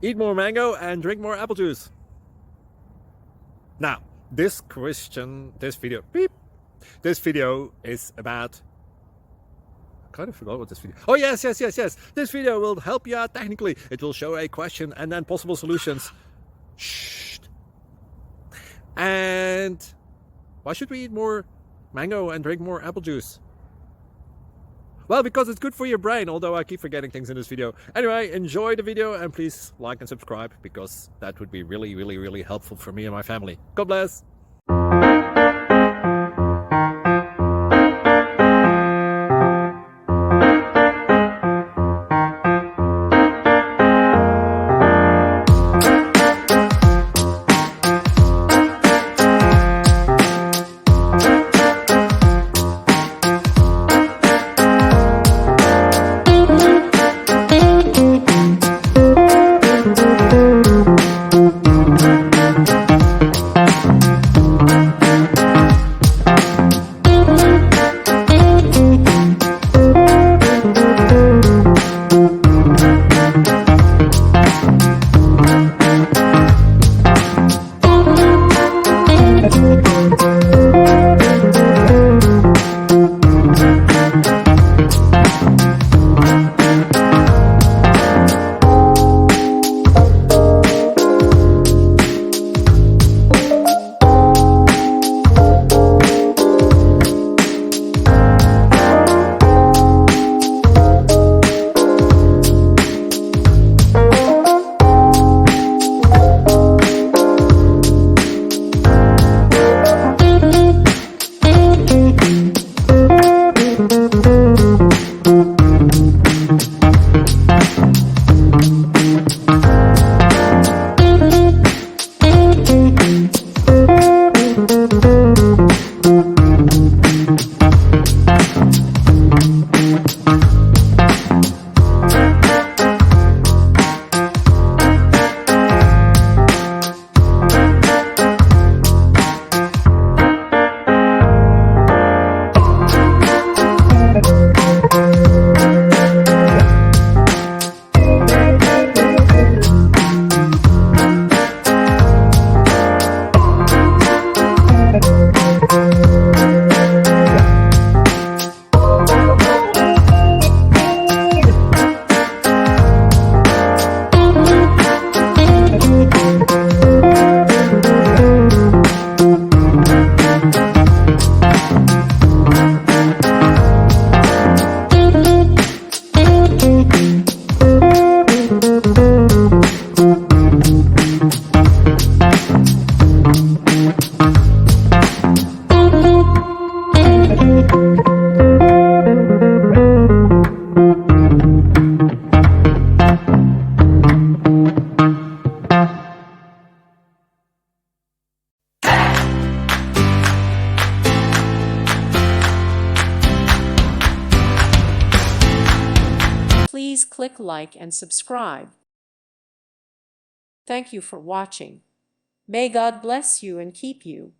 Eat more mango and drink more apple juice. Now, this video is about, I kind of forgot what this video. Oh, yes. This video will help you out technically. It will show a question and then possible solutions. Shh. And why should we eat more mango and drink more apple juice? Well, because it's good for your brain, although I keep forgetting things in this video. Anyway, enjoy the video and please like and subscribe, because that would be really helpful for me and my family. God bless! Please click like and subscribe. Thank you for watching. May God bless you and keep you.